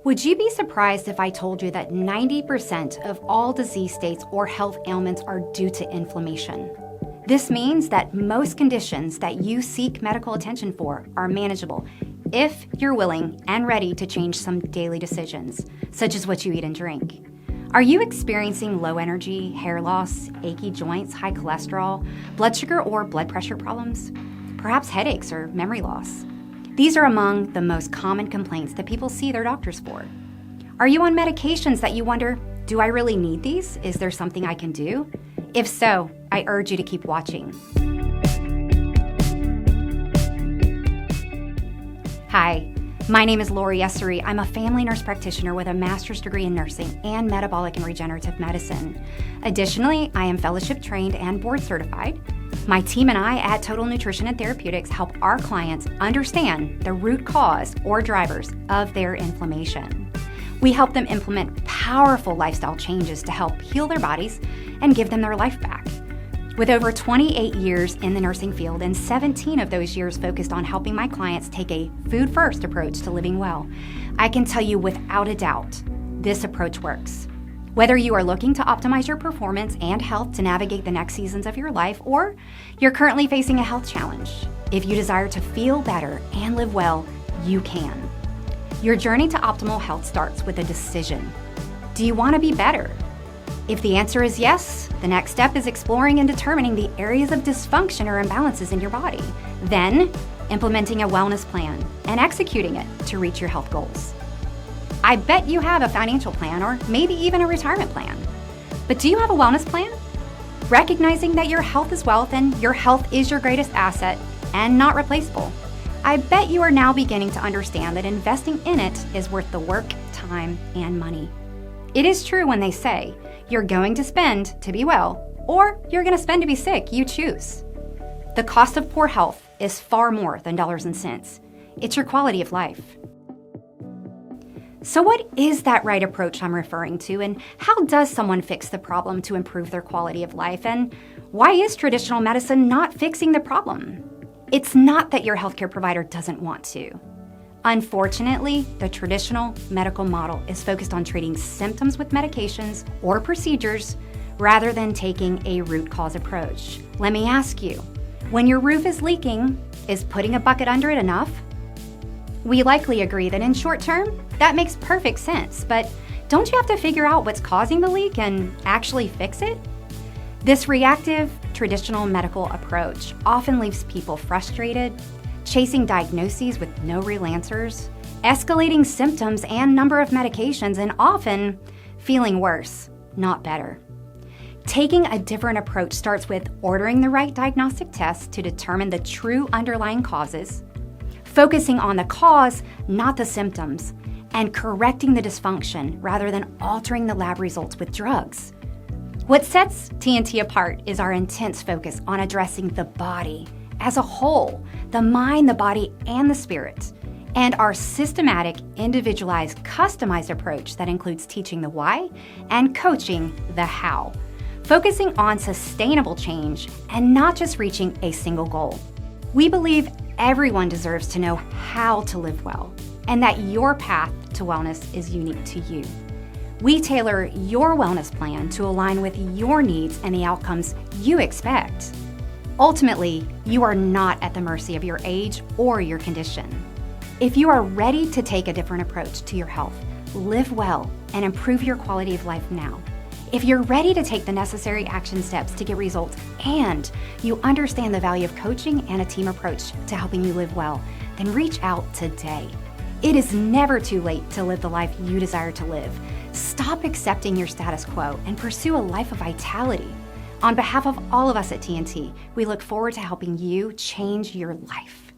Would you be surprised if I told you that 90% of all disease states or health ailments are due to inflammation? This means that most conditions that you seek medical attention for are manageable if you're willing and ready to change some daily decisions, such as what you eat and drink. Are you experiencing low energy, hair loss, achy joints, high cholesterol, blood sugar or blood pressure problems? Perhaps headaches or memory loss? These are among the most common complaints that people see their doctors for. Are you on medications that you wonder, do I really need these? Is there something I can do? If so, I urge you to keep watching. Hi, my name is Esarey. I'm a family nurse practitioner with a master's degree in nursing and metabolic and regenerative medicine. Additionally, I am fellowship trained and board certified. My team and I at Total Nutrition and Therapeutics help our clients understand the root cause or drivers of their inflammation. We help them implement powerful lifestyle changes to help heal their bodies and give them their life back. With over 28 years in the nursing field and 17 of those years focused on helping my clients take a food-first approach to living well, I can tell you without a doubt, this approach works. Whether you are looking to optimize your performance and health to navigate the next seasons of your life, or you're currently facing a health challenge, if you desire to feel better and live well, you can. Your journey to optimal health starts with a decision. Do you want to be better? If the answer is yes, the next step is exploring and determining the areas of dysfunction or imbalances in your body, then implementing a wellness plan and executing it to reach your health goals. I bet you have a financial plan or maybe even a retirement plan. But do you have a wellness plan? Recognizing that your health is wealth and your health is your greatest asset and not replaceable, I bet you are now beginning to understand that investing in it is worth the work, time, and money. It is true when they say, you're going to spend to be well, or you're going to spend to be sick, you choose. The cost of poor health is far more than dollars and cents. It's your quality of life. So what is that right approach I'm referring to, and how does someone fix the problem to improve their quality of life, and why is traditional medicine not fixing the problem? It's not that your healthcare provider doesn't want to. Unfortunately, the traditional medical model is focused on treating symptoms with medications or procedures rather than taking a root cause approach. Let me ask you, when your roof is leaking, is putting a bucket under it enough? We likely agree that in short term, that makes perfect sense, but don't you have to figure out what's causing the leak and actually fix it? This reactive, traditional medical approach often leaves people frustrated, chasing diagnoses with no real answers, escalating symptoms and number of medications, and often feeling worse, not better. Taking a different approach starts with ordering the right diagnostic tests to determine the true underlying causes, focusing on the cause, not the symptoms, and correcting the dysfunction rather than altering the lab results with drugs. What sets TNT apart is our intense focus on addressing the body as a whole, the mind, the body, and the spirit, and our systematic, individualized, customized approach that includes teaching the why and coaching the how, focusing on sustainable change and not just reaching a single goal. We believe everyone deserves to know how to live well, and that your path to wellness is unique to you. We tailor your wellness plan to align with your needs and the outcomes you expect. Ultimately, you are not at the mercy of your age or your condition. If you are ready to take a different approach to your health, live well, and improve your quality of life now, if you're ready to take the necessary action steps to get results and you understand the value of coaching and a team approach to helping you live well, then reach out today. It is never too late to live the life you desire to live. Stop accepting your status quo and pursue a life of vitality. On behalf of all of us at TNT, we look forward to helping you change your life.